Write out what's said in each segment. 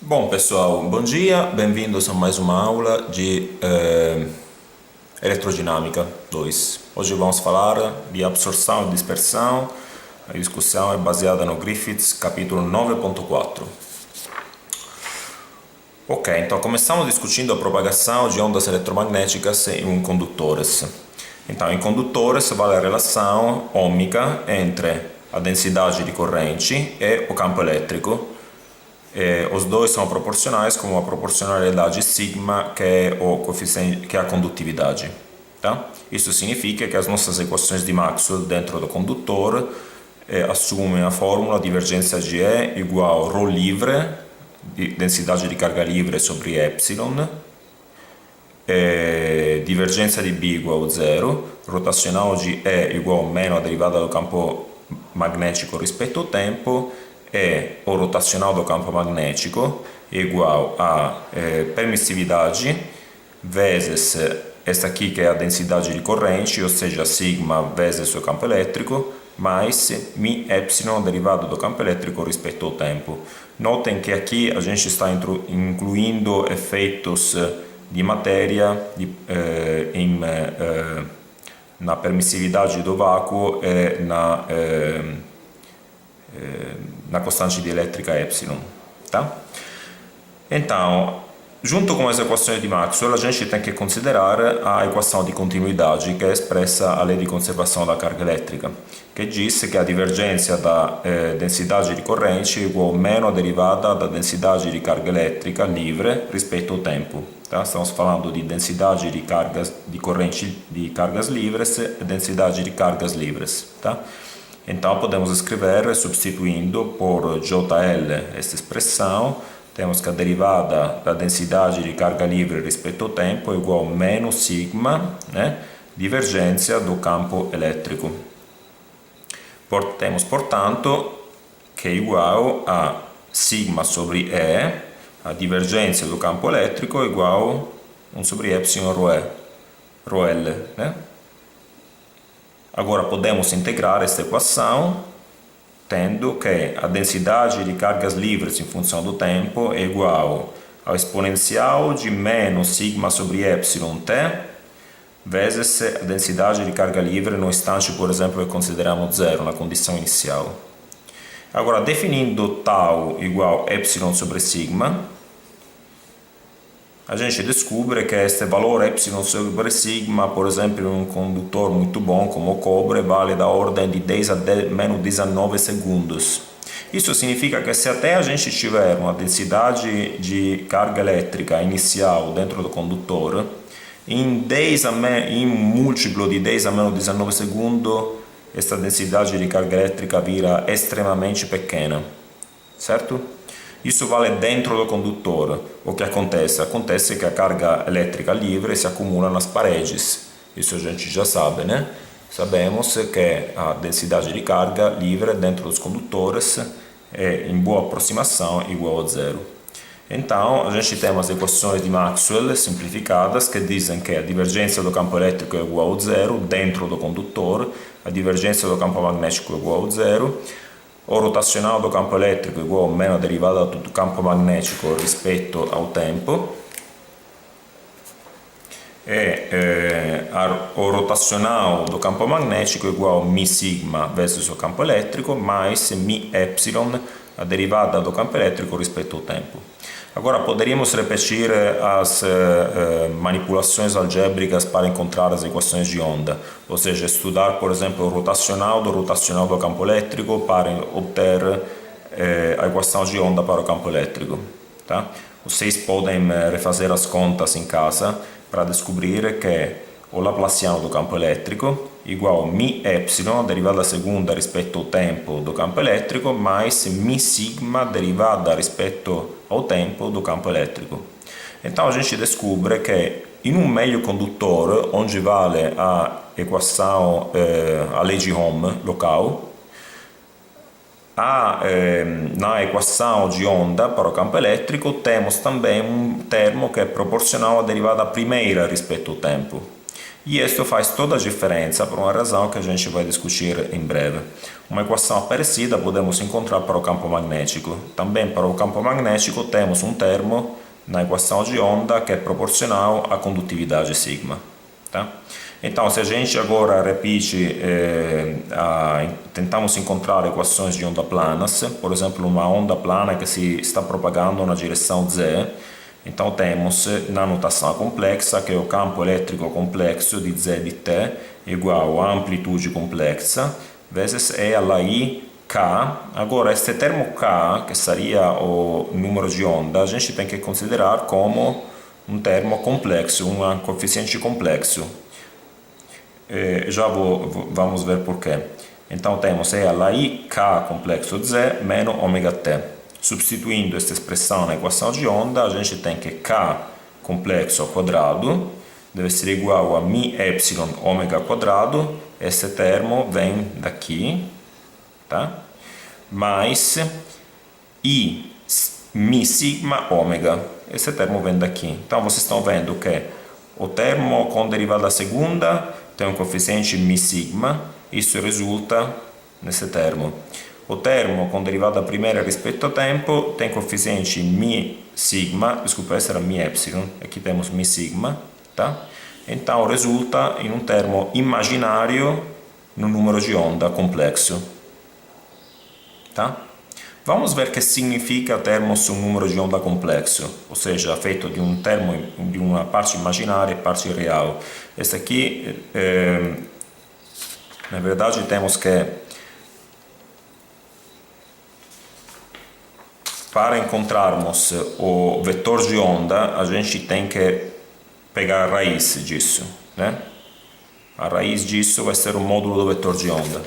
Bom pessoal, bom dia, bem-vindos a mais uma aula de Eletrodinâmica 2. Hoje vamos falar de absorção e dispersão. A discussão é baseada no Griffiths, capítulo 9.4. Ok, então começamos discutindo a propagação de ondas eletromagnéticas em condutores. Então, em condutores vale a relação ohmica entre a densidade de corrente e o campo elétrico. Os dois são proporcionais com a proporcionalidade sigma, que é o coeficiente, que é a condutividade. Tá? Isso significa que as nossas equações de Maxwell dentro do condutor assumem a fórmula divergência de E igual ρ livre, densidade de carga livre sobre epsilon, divergência de B igual a zero, rotacional de E igual a meno a derivada do campo magnético rispetto ao tempo, e o rotacional do campo magnético igual a permissividade vezes esta aqui que é a densidade de corrente, ou seja, sigma vezes o campo elétrico, mais mi epsilon derivado do campo elétrico rispetto ao tempo. Notem que aqui a gente está incluindo efeitos de matéria na permissividade do vácuo e na constante dielétrica epsilon. Tá? Então, junto com as equações de Maxwell, a gente tem que considerar a equação de continuidade, que expressa a lei de conservação da carga elétrica, que diz que a divergência da densidade de corrente é igual a meno a derivada da densidade de carga elétrica livre rispetto ao tempo. Tá? Estamos falando de densidade de corrente de cargas livres e densidade de cargas livres. Tá? Então podemos escrever substituindo por JL esta expressão. Temos que a derivada da densidade de carga livre rispetto ao tempo é igual a menos sigma, divergência do campo elétrico. Temos, portanto, que é igual a sigma sobre E, a divergência do campo elétrico é igual a 1 sobre epsilon ρ L. Agora podemos integrar esta equação tendo que a densidade de cargas livres em função do tempo é igual ao exponencial de menos sigma sobre epsilon t vezes a densidade de carga livre no instante, por exemplo, que consideramos zero, na condição inicial. Agora, definindo tau igual a epsilon sobre sigma, a gente descobre que este valor epsilon sobre sigma, por exemplo, em um condutor muito bom como o cobre, vale da ordem de 10 a menos 19 segundos. Isso significa que se até a gente tiver uma densidade de carga elétrica inicial dentro do condutor, em um múltiplo de 10 a menos 19 segundos, esta densidade de carga elétrica vira extremamente pequena, certo? Isso vale dentro do condutor. O que acontece? Acontece que a carga elétrica livre se acumula nas paredes. Isso a gente já sabe, né? Sabemos que a densidade de carga livre dentro dos condutores é, em boa aproximação, igual a zero. Então, a gente tem as equações de Maxwell simplificadas que dizem que a divergência do campo elétrico é igual a zero dentro do condutor, a divergência do campo magnético é igual a zero, o rotacional do campo elétrico é igual a meno a derivada do campo magnético rispetto ao tempo, e o rotacional do campo magnético é igual a mi sigma vezes o campo elétrico mais mi epsilon a derivada do campo elétrico rispetto ao tempo. Agora poderíamos repetir as manipulações algébricas para encontrar as equações de onda, ou seja, estudar, por exemplo, o rotacional do campo elétrico para obter a equação de onda para o campo elétrico. Tá? Vocês podem refazer as contas em casa para descobrir que o laplaciano do campo elétrico igual a mi epsilon derivada segunda rispetto ao tempo do campo elétrico mais mi sigma derivada rispetto ao tempo do campo elétrico. Então a gente descobre que em um meio condutor onde vale a equação, a lei de Ohm local, na equação de onda para o campo elétrico temos também um termo que é proporcional à derivada primeira rispetto ao tempo. E isso faz toda a diferença por uma razão que a gente vai discutir em breve. Uma equação parecida podemos encontrar para o campo magnético. Também para o campo magnético temos um termo na equação de onda que é proporcional à condutividade sigma. Tá? Então, se a gente agora repete, tentamos encontrar equações de onda planas, por exemplo, uma onda plana que se está propagando na direção z, então temos na notação complexa que o campo elétrico complexo de z de t igual a amplitude complexa vezes E alla I K. Agora, este termo K, que seria o número de onda, a gente tem que considerar como um termo complexo, um coeficiente complexo. Já vamos ver porquê. Então temos E alla I K complexo Z menos ômega T. Substituindo esta expressão na equação de onda, a gente tem que K complexo ao quadrado deve ser igual a mi epsilon ômega quadrado. Esse termo vem daqui, tá? Mais I mi sigma ômega. Esse termo vem daqui. Então vocês estão vendo que o termo com derivada segunda tem um coeficiente mi sigma, isso resulta nesse termo. O termo com derivada primeira rispetto ao tempo tem coeficiente mi sigma, desculpa, esse era mi epsilon, aqui temos mi sigma, tá? Então resulta em um termo imaginário no número de onda complexo, tá? Vamos ver o que significa termo su número de onda complexo, ou seja, feito de um termo de uma parte imaginária e parte real. Esse aqui, na verdade, temos que, para encontrarmos o vetor de onda, a gente tem que pegar a raiz disso, né? A raiz disso vai ser o módulo do vetor de onda.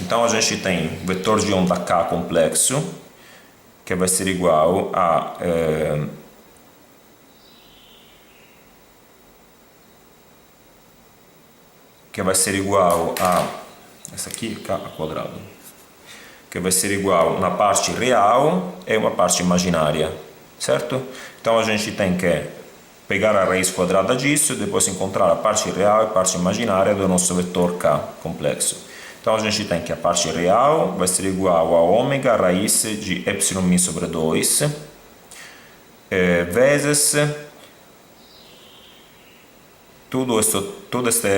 Então a gente tem vetor de onda K complexo, que vai ser igual a essa aqui, K ao quadrado, que vai ser igual na parte real e uma parte imaginária, certo? Então a gente tem que pegar a raiz quadrada disso e depois encontrar a parte real e a parte imaginária do nosso vetor K complexo. Então a gente tem que a parte real vai ser igual a ômega raiz de epsilon mi sobre 2 vezes todo este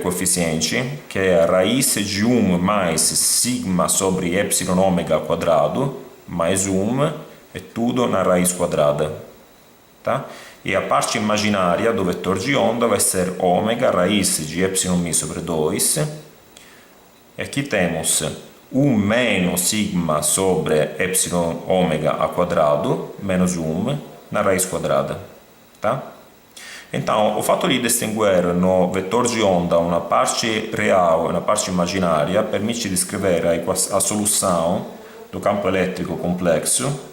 coeficiente, que é a raiz de 1 mais sigma sobre epsilon ômega ao quadrado, mais 1, é tudo na raiz quadrada. Tá? E a parte imaginária do vetor de onda vai ser ômega raiz de epsilon mi sobre 2. E aqui temos 1 menos sigma sobre epsilon ômega ao quadrado, menos 1, na raiz quadrada. Tá? Então, o fatto di distinguere no vetor de onda uma parte real e uma parte imaginária permite di scrivere a solução do campo elétrico complexo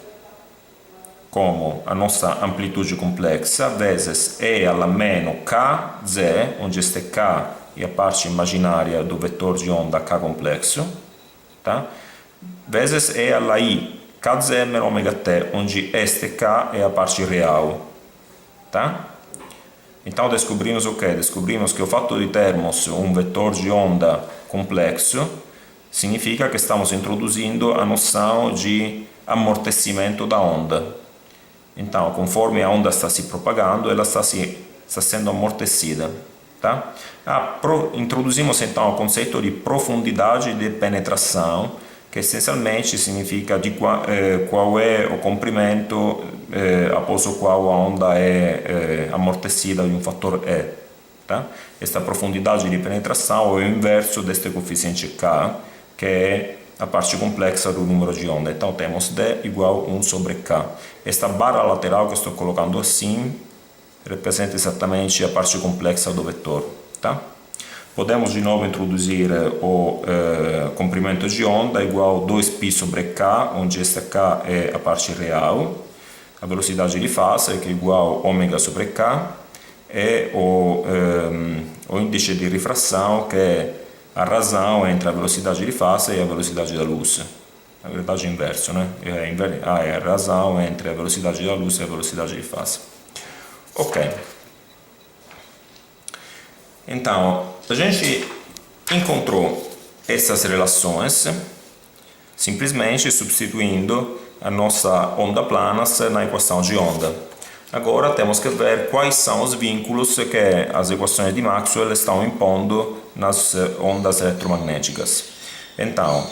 como a nossa amplitude complexa vezes E alla meno Kz, onde este K é a parte imaginária do vetor de onda K complexo, tá? Vezes E alla I Kz menos ômega T, onde este K é a parte real, tá? Então descobrimos o que? Descobrimos que o fatto di termos um vetor de onda complexo significa que estamos introduzindo a noção de amortecimento da onda. Então, conforme a onda está se propagando, ela está sendo amortecida. Tá? Introduzimos então o conceito de profundidade de penetração, que essencialmente significa qual é o comprimento após o qual a onda é amortecida de um fator E. Tá? Esta profundidade de penetração é o inverso deste coeficiente K, que é a parte complexa do número de onda. Então temos D igual a 1 sobre K. Esta barra lateral que estou colocando assim representa exatamente a parte complexa do vetor. Tá? Podemos de novo introduzir o comprimento de onda igual a 2π sobre K, onde esta K é a parte real, a velocidade de fase, que é igual a ômega sobre K, e o índice de refração, que é a razão entre a velocidade de fase e a velocidade da luz. Na verdade é inverso, né? É a razão entre a velocidade da luz e a velocidade de fase. Ok. Então, a gente encontrou essas relações simplesmente substituindo a nossa onda planas na equação de onda. Agora temos que ver quais são os vínculos que as equações de Maxwell estão impondo nas ondas eletromagnéticas. Então,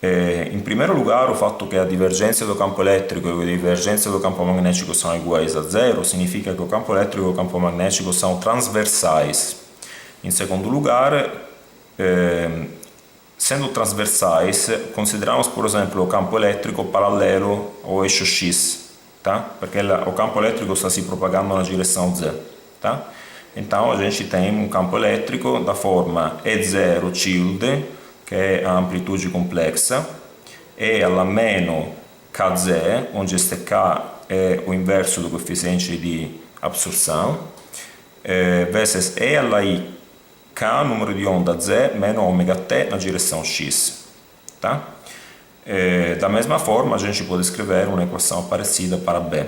em primeiro lugar, o fatto che a divergência do campo elétrico e a divergência do campo magnético são iguais a zero significa que o campo elétrico e o campo magnético são transversais. Em segundo lugar, sendo transversais, consideramos, por exemplo, o campo elétrico paralelo ao eixo X, tá? Porque o campo elétrico está se propagando na direção Z, tá? Então, a gente tem um campo elétrico da forma E0 tilde, que é a amplitude complexa, e alla meno Kz, onde este K é o inverso do coeficiente de absorção, vezes E alla I, K, número de onda Z, menos ômega T na direção X. Tá? Da mesma forma, a gente pode escrever uma equação parecida para B.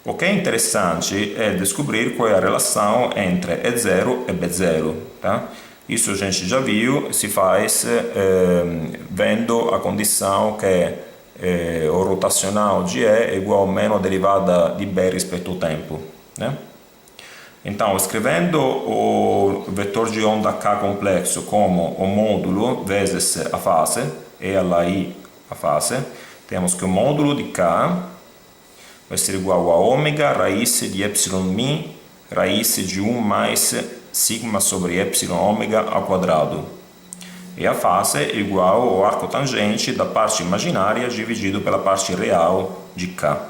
O que é interessante é descobrir qual é a relação entre E0 e B0. Tá? Isso a gente já viu, se faz vendo a condição que o rotacional de E é igual a menos a derivada de B rispetto ao tempo. Né? Então, escrevendo o vetor de onda K complexo como o módulo vezes a fase, E alla I a fase, temos que o módulo de K vai ser igual a ômega raiz de εm raiz de 1 mais sigma sobre epsilon ômega ao quadrado. E a fase é igual ao arco tangente da parte imaginária dividido pela parte real de K.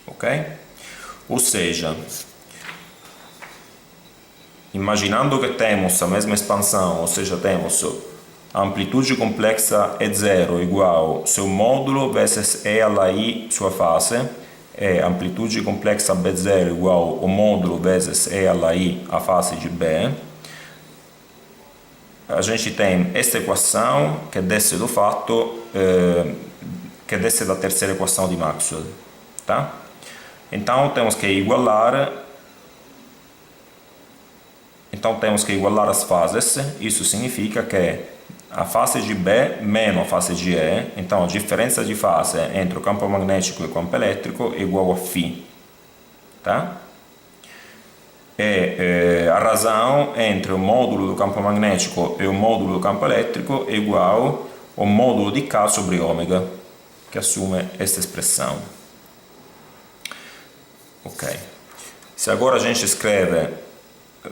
Ok? Ou seja, imaginando que temos a mesma expansão, ou seja, temos a amplitude complexa E0 igual seu módulo vezes E alla I sua fase, e amplitude complexa B0 igual o módulo vezes E alla I a fase de B, a gente tem esta equação que desce do fato, que desce da terceira equação de Maxwell. Tá? Então temos que igualar as fases. Isso significa que a fase de B menos a fase de E, então a diferença de fase entre o campo magnético e o campo elétrico é igual a φ. Tá? E a razão entre o módulo do campo magnético e o módulo do campo elétrico é igual ao módulo de K sobre ômega, que assume esta expressão. Ok. Se agora a gente escreve,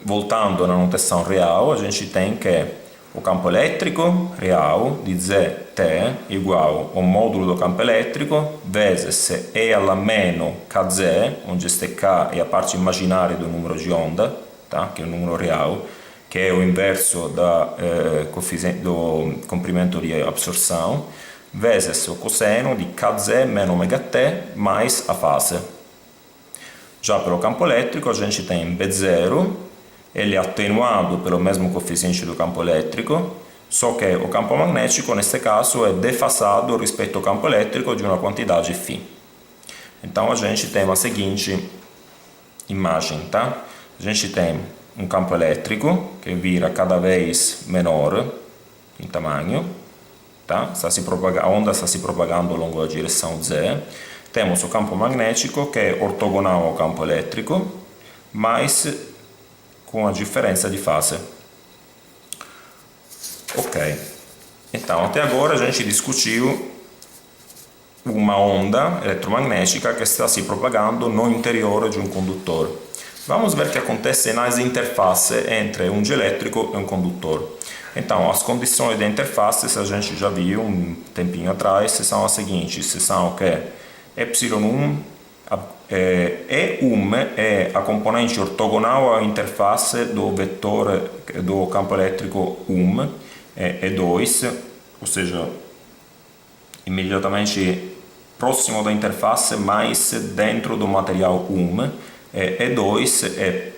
voltando na notação real, a gente tem que o campo elétrico real di Zt é igual ao módulo do campo elétrico vezes E alla meno Kz, onde este K é a parte imaginária do número de onda, tá? Que é o número real, que é o inverso do comprimento de absorção, vezes o cosseno de Kz menos ômega T mais a fase. Já pelo campo elétrico a gente tem B0, ele é atenuado pelo mesmo coeficiente do campo elétrico, só que o campo magnético, neste caso, é defasado rispetto ao campo elétrico de uma quantidade φ. Então, a gente tem a seguinte imagem, tá? A gente tem um campo elétrico que vira cada vez menor em tamanho, tá? A onda está se propagando ao longo da direção Z. Temos o campo magnético que é ortogonal ao campo elétrico, mas com a diferença de fase. Ok. Então, até agora a gente discutiu uma onda eletromagnética que está se propagando no interior de um condutor. Vamos ver o que acontece nas interfaces entre um dielétrico e um condutor. Então, as condições de interfaces a gente já viu um tempinho atrás, são as seguintes, são que ε1 E1 é a componente ortogonal à interface do vetor do campo elétrico E2, ou seja, imediatamente próximo da interface, mas dentro do material E2 é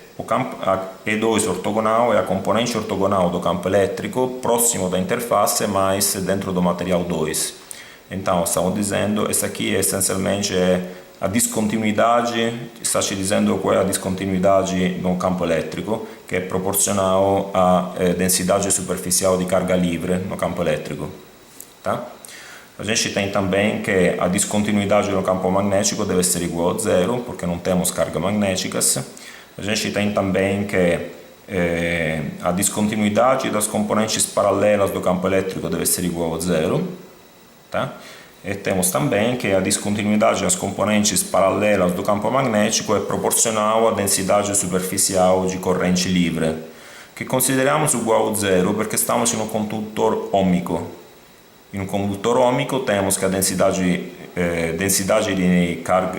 E2 ortogonal é a componente ortogonal do campo elétrico próximo da interface, mas dentro do material 2. Então, estamos dizendo, essa aqui essencialmente é a discontinuidade, está ci dizendo qual é a discontinuidade no campo elétrico, que é proporcional à densidade superficial de carga livre no campo elétrico. Tá? A gente tem também que a discontinuidade no campo magnético deve ser igual a zero, porque não temos cargas magnéticas. A gente tem também que a discontinuidade das componentes paralelas do campo elétrico deve ser igual a zero. Tá? E temos também que a discontinuidade das componentes paralelas do campo magnético é proporcional à densidade superficial de corrente livre, que consideramos igual a zero porque estamos em um condutor ômico. Em um condutor ômico temos que a densidade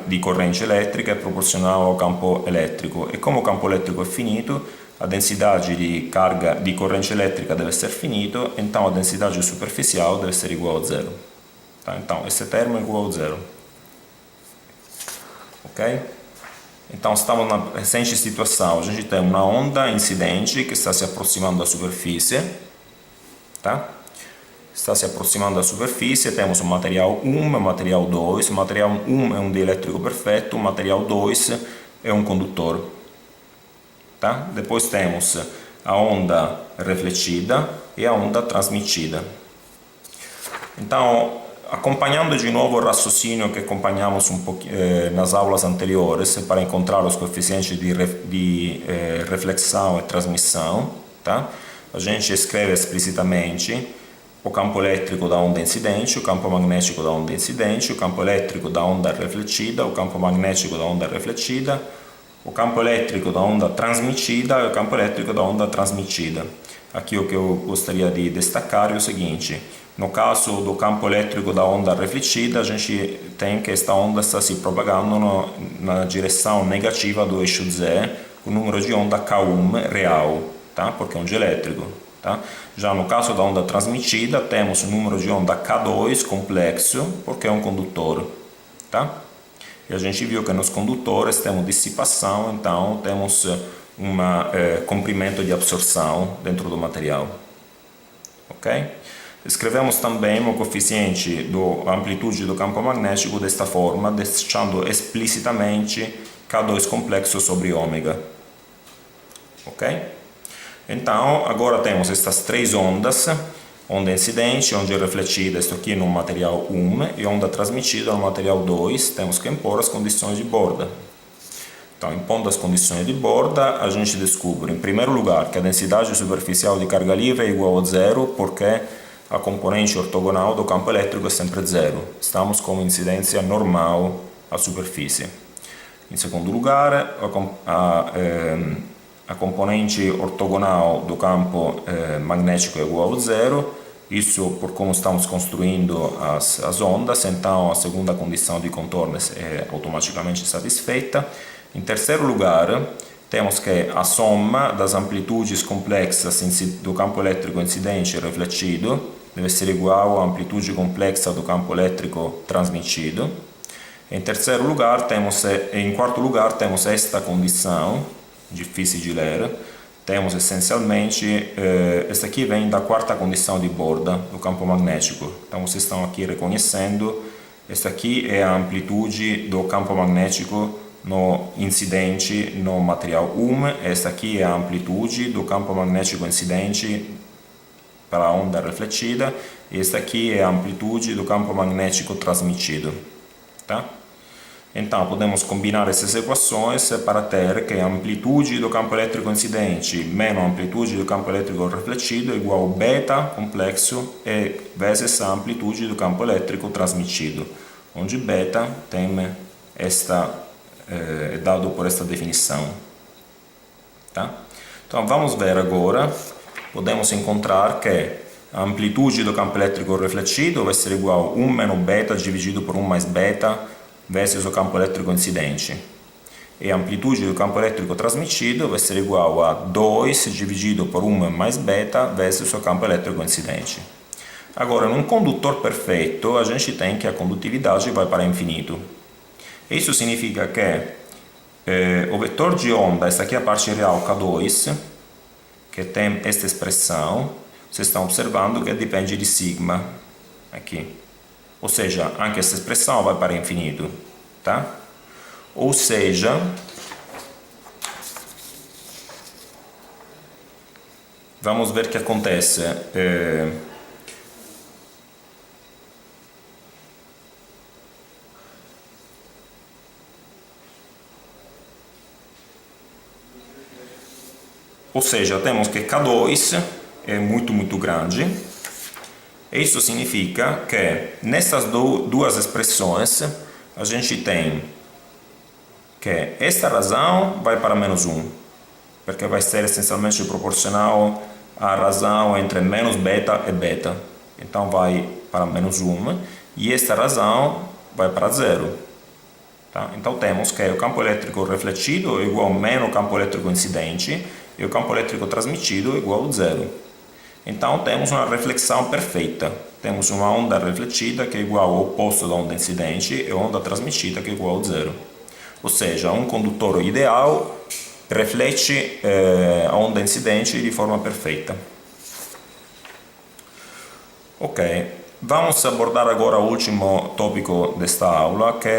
de corrente elétrica é proporcional ao campo elétrico, e como o campo elétrico é finito, a densidade de carga de corrente elétrica deve ser finito, então a densidade superficial deve ser igual a zero. Tá? Então, esse termo é igual a zero. Ok? Então, estamos na recente situação. A gente tem uma onda incidente que está se aproximando da superfície. Tá? Está se aproximando da superfície. Temos o material 1 e o material 2. O material 1 é um dielétrico perfeito. O material 2 é um condutor. Tá? Depois temos a onda refletida e a onda transmitida. Então, acompanhando de novo o raciocínio que acompanhamos nas aulas anteriores para encontrar os coeficientes de reflexão e transmissão, tá? A gente escreve explicitamente o campo elétrico da onda incidente, o campo magnético da onda incidente, o campo elétrico da onda refletida, o campo magnético da onda refletida, o campo elétrico da onda transmitida e o campo elétrico da onda transmitida. Aqui o que eu gostaria de destacar é o seguinte: no caso do campo elétrico da onda refletida, a gente tem que esta onda está se propagando na direção negativa do eixo Z, com o número de onda K1 real, tá? Porque é um dielétrico. Tá? Já no caso da onda transmitida, temos o número de onda K2 complexo, porque é um condutor. Tá? E a gente viu que nos condutores temos dissipação, então temos comprimento de absorção dentro do material. Ok? Escrevemos também o coeficiente da amplitude do campo magnético desta forma, deixando explicitamente K2 complexo sobre ômega. Ok? Então, agora temos estas três ondas: onda incidente, onda refletida, isto aqui no material 1, e onda transmitida no material 2. Temos que impor as condições de borda. Então, impondo as condições de borda, a gente descobre, em primeiro lugar, que a densidade superficial de carga livre é igual a zero, porque a componente ortogonal do campo elétrico é sempre zero. Estamos com incidência normal à superfície. Em segundo lugar, a componente ortogonal do campo magnético é igual a zero. Isso por como estamos construindo as ondas, então a segunda condição de contorno é automaticamente satisfeita. Em terceiro lugar, temos que a soma das amplitudes complexas do campo elétrico incidente e refletido deve ser igual à amplitude complexa do campo elétrico transmitido. Em quarto lugar, temos esta condição, difícil de ler. Temos essencialmente, esta aqui vem da quarta condição de borda do campo magnético. Então vocês estão aqui reconhecendo, esta aqui é a amplitude do campo magnético no incidente no material 1, esta aqui é a amplitude do campo magnético incidente para a onda refletida, e esta aqui é a amplitude do campo magnético transmitido. Tá? Então, podemos combinar essas equações para ter que a amplitude do campo elétrico incidente menos a amplitude do campo elétrico refletido é igual a beta complexo vezes a amplitude do campo elétrico transmitido, onde beta é dado por esta definição. Tá? Então, vamos ver agora. Podemos encontrar que a amplitude do campo elétrico refletido vai ser igual a 1 menos beta dividido por 1 mais beta vezes o campo elétrico incidente. E a amplitude do campo elétrico transmitido vai ser igual a 2 dividido por 1 mais beta vezes o campo elétrico incidente. Agora, num condutor perfeito, a gente tem que a condutividade vai para infinito. Isso significa que o vetor de onda, esta aqui é a parte real K2, que tem esta expressão, vocês estão observando que depende de sigma, aqui. Ou seja, anche essa expressão vai para infinito, tá? Ou seja, vamos ver o que acontece. Ou seja, temos que K2 é muito grande. E isso significa que nessas duas expressões a gente tem que esta razão vai para menos 1, porque vai ser essencialmente proporcional à razão entre menos beta e beta. Então vai para menos 1 e esta razão vai para 0. Tá? Então temos que o campo elétrico refletido é igual a menos campo elétrico incidente e o campo elétrico transmitido é igual a 0. Então temos uma reflexão perfeita. Temos uma onda refletida que é igual ao oposto da onda incidente e onda transmitida que é igual a 0. Ou seja, um condutor ideal reflete a onda incidente de forma perfeita. Ok, vamos abordar agora o último tópico desta aula, que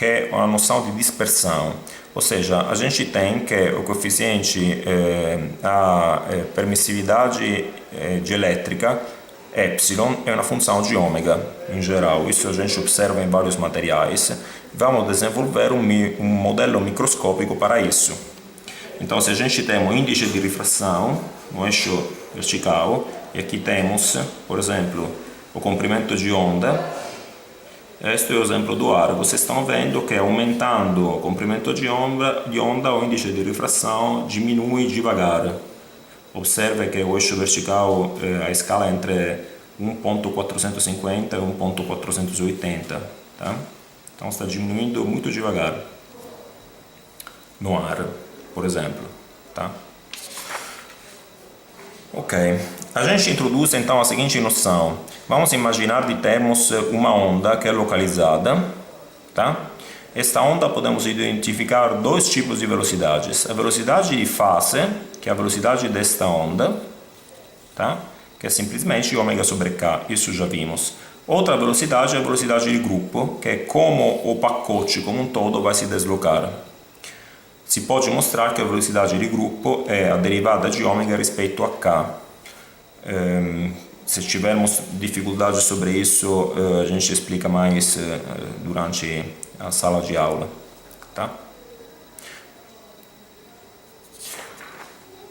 é a noção de dispersão. Ou seja, a gente tem que o coeficiente, a permissividade dielétrica, epsilon, é uma função de ômega, em geral. Isso a gente observa em vários materiais. Vamos desenvolver um modelo microscópico para isso. Então, se a gente tem um índice de refração no eixo vertical, e aqui temos, por exemplo, o comprimento de onda. Este é o exemplo do ar. Vocês estão vendo que aumentando o comprimento de onda, o índice de refração diminui devagar. Observe que o eixo vertical, a escala é entre 1.450 e 1.480. Tá? Então está diminuindo muito devagar no ar, por exemplo. Tá? Ok. A gente introduz então a seguinte noção. Vamos imaginar que temos uma onda que é localizada, tá? Esta onda podemos identificar dois tipos de velocidades. A velocidade de fase, que é a velocidade desta onda, tá? Que é simplesmente ômega sobre k, isso já vimos. Outra velocidade é a velocidade de grupo, que é como o pacote como um todo vai se deslocar. Si pode mostrar que a velocidade de grupo é a derivada de ômega respeito a k. Se tivermos dificuldades sobre isso, a gente explica mais durante a sala de aula. Tá?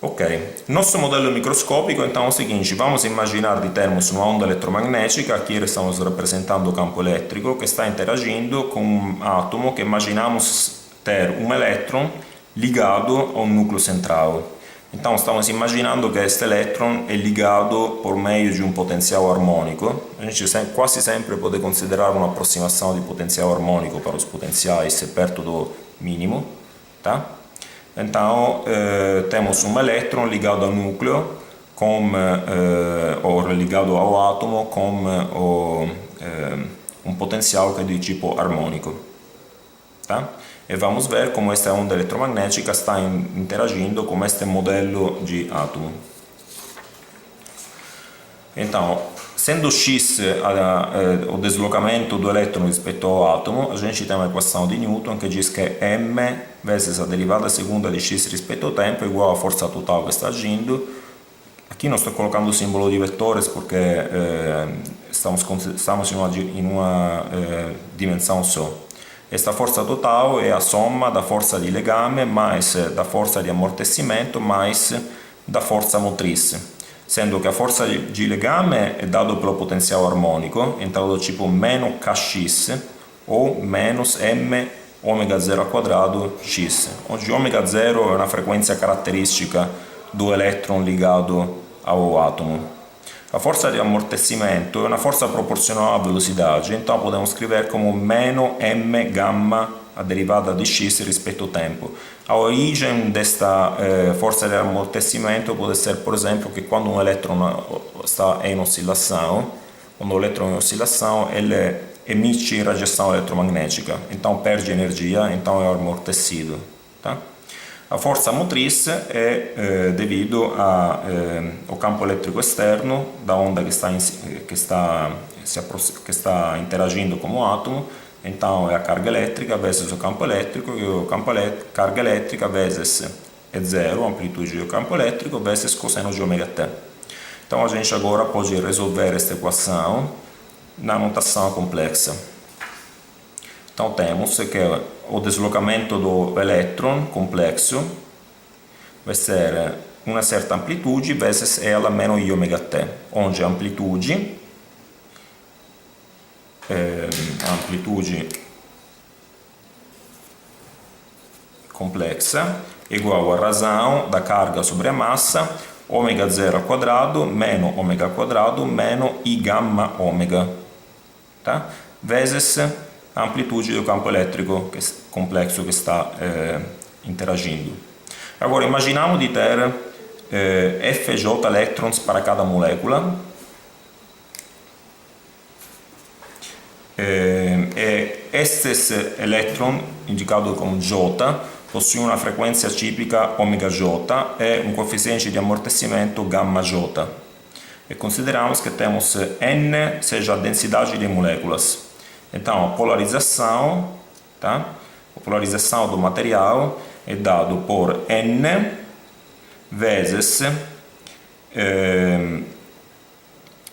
Ok, nosso modelo microscópico então é o seguinte: vamos imaginar que temos uma onda eletromagnética. Aqui estamos representando o campo elétrico que está interagindo com um átomo que imaginamos ter um elétron ligado a um núcleo central. Então estamos imaginando que este elétron é ligado por meio de um potencial harmônico. A gente quase sempre pode considerar uma aproximação de potencial harmônico para os potenciais perto do mínimo. Tá? Então temos um elétron ligado ao núcleo ou ligado ao átomo com um potencial que é de tipo harmônico. Tá? E vamos ver como esta onda eletromagnética está interagindo com este modelo de átomo. Então, sendo x o deslocamento do elétron rispetto ao átomo, a gente tem uma equação de Newton que diz que m vezes a derivada segunda de x rispetto ao tempo é igual à força total que está agindo. Aqui não estou colocando o símbolo de vetores porque estamos em uma dimensão só. Esta força total é a soma da força de legame mais da força de amortecimento mais da força motriz, sendo que a força de legame é dada pelo potencial harmônico, então do tipo menos kx ou menos m ômega 0 ao quadrado x, onde ômega 0 é uma frequência característica do elétron ligado ao átomo. A força de amortecimento é uma força proporcional à velocidade, então podemos escrever como menos m gamma a derivada de x rispetto ao tempo. A origem desta força de amortecimento pode ser, por exemplo, que quando um elétron está em oscilação, quando o elétron é em oscilação, ele emite radiação eletromagnética, então perde energia, então é amortecido. Tá? A força motriz é devido ao campo elétrico externo da onda que está interagindo com o átomo, Então é a carga elétrica vezes o campo elétrico, e carga elétrica vezes é zero, a amplitude do campo elétrico, vezes cosseno de ômega t. Então a gente agora pode resolver esta equação na notação complexa. Então temos que o deslocamento do elétron complexo vai ser uma certa amplitude vezes ela menos i ômega t, onde a amplitude complexa é igual à razão da carga sobre a massa, ômega zero ao quadrado menos ômega ao quadrado menos i gamma ômega, tá? Vezes a amplitude do campo elétrico complexo que está interagindo. Agora, imaginamos de ter FJ elétrons para cada molécula. Estes elétrons, indicados como J, possuem uma frequência típica ômega J e um coeficiente de amortecimento gamma J. E consideramos que temos N seja a densidade de moléculas. Então, a polarização, tá? A polarização do material é dado por N vezes...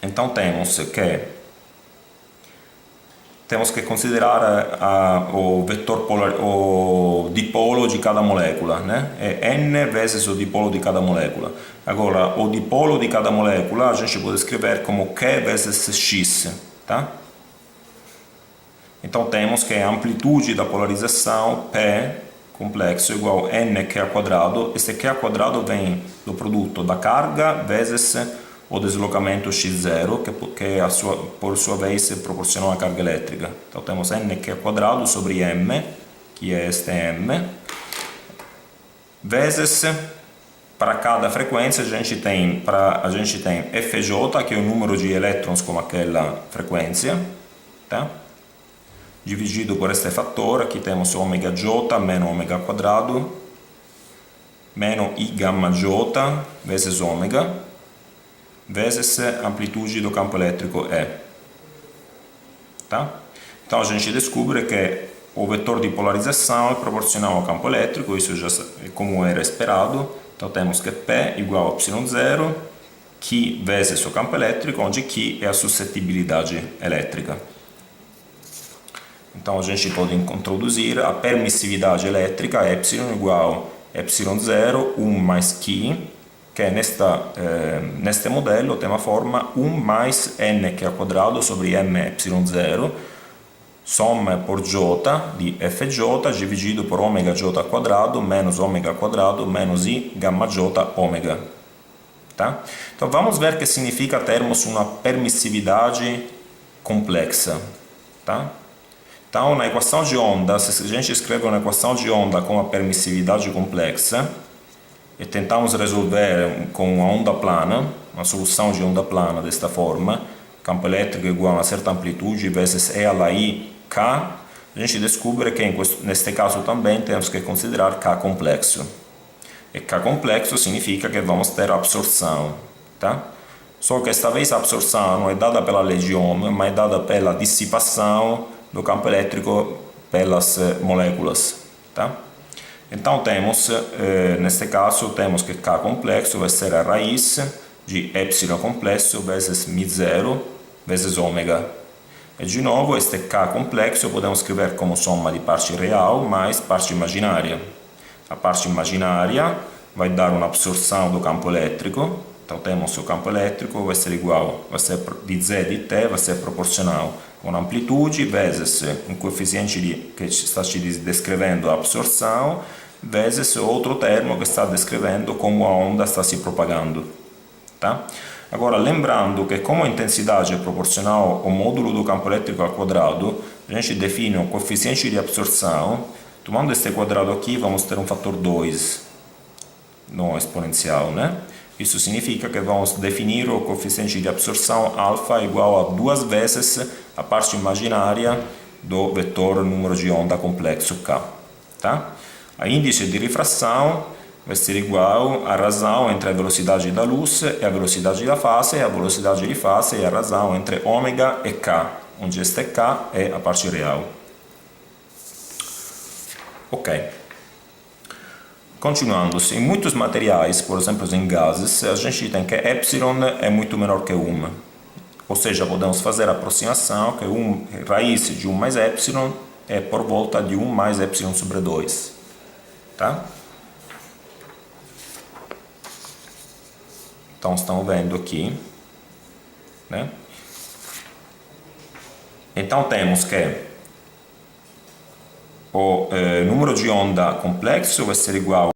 então, temos que considerar o vetor o dipolo de cada molécula, né? É N vezes o dipolo de cada molécula. Agora, o dipolo de cada molécula a gente pode escrever como Q vezes X, tá? Então temos que a amplitude da polarização P complexo igual a Nq ao quadrado. Este Q ao quadrado vem do produto da carga vezes o deslocamento x0, que por sua vez proporciona a carga elétrica. Então temos Nq ao quadrado sobre m, que é este m, vezes, para cada frequência a gente tem Fj, que é o número de elétrons com aquela frequência, tá? Dividido por este fator, aqui temos ômega j menos ômega ao quadrado, menos i gamma j vezes ômega, vezes a amplitude do campo elétrico E. Tá? Então a gente descobre que o vetor de polarização é proporcional ao campo elétrico, isso já é como era esperado. Então temos que P igual a ε0, Q vezes o campo elétrico, onde Q é a suscetibilidade elétrica. Então a gente pode introduzir a permissividade elétrica, ε igual a ε0, 1 mais Q, que neste modelo tem a forma 1 mais Nq ao quadrado sobre m ε0, soma por J de Fj dividido por ômega J ao quadrado menos ômega ao quadrado menos I gamma J ômega. Tá? Então vamos ver o que significa termos uma permissividade complexa. Tá? Então na equação de onda, se a gente escreve uma equação de onda com a permissividade complexa e tentamos resolver com uma onda plana, uma solução de onda plana desta forma, campo elétrico igual a uma certa amplitude vezes E alla I K, a gente descobre que neste caso também temos que considerar K complexo. E K complexo significa que vamos ter absorção. Tá? Só que esta vez a absorção não é dada pela lei de Ohm, mas é dada pela dissipação do campo elétrico pelas moléculas. Tá? Então temos, neste caso, temos que K complexo vai ser a raiz de epsilon complexo vezes μ0 vezes ômega. E de novo, este K complexo podemos escrever como soma de parte real mais parte imaginária. A parte imaginária vai dar uma absorção do campo elétrico. Então temos o campo elétrico vai ser igual, vai ser de Z de T, vai ser proporcional com amplitude vezes um coeficiente que está te descrevendo a absorção vezes outro termo que está descrevendo como a onda está se propagando. Tá? Agora, lembrando que como a intensidade é proporcional ao módulo do campo elétrico ao quadrado, a gente define o coeficiente de absorção. Tomando este quadrado aqui, vamos ter um fator 2, não exponencial, né? Isso significa que vamos definir o coeficiente de absorção alfa igual a 2 vezes a parte imaginária do vetor número de onda complexo K. Tá? A índice de refração vai ser igual à razão entre a velocidade da luz e a velocidade da fase, e a velocidade de fase é a razão entre ômega e K, onde este K é a parte real. Ok. Continuando, em muitos materiais, por exemplo em gases, a gente tem que epsilon é muito menor que 1. Ou seja, podemos fazer a aproximação que raiz de 1 mais epsilon é por volta de 1 mais epsilon sobre 2. Tá? Então, estão vendo aqui. Né? Então, temos que o número de onda complexo vai ser igual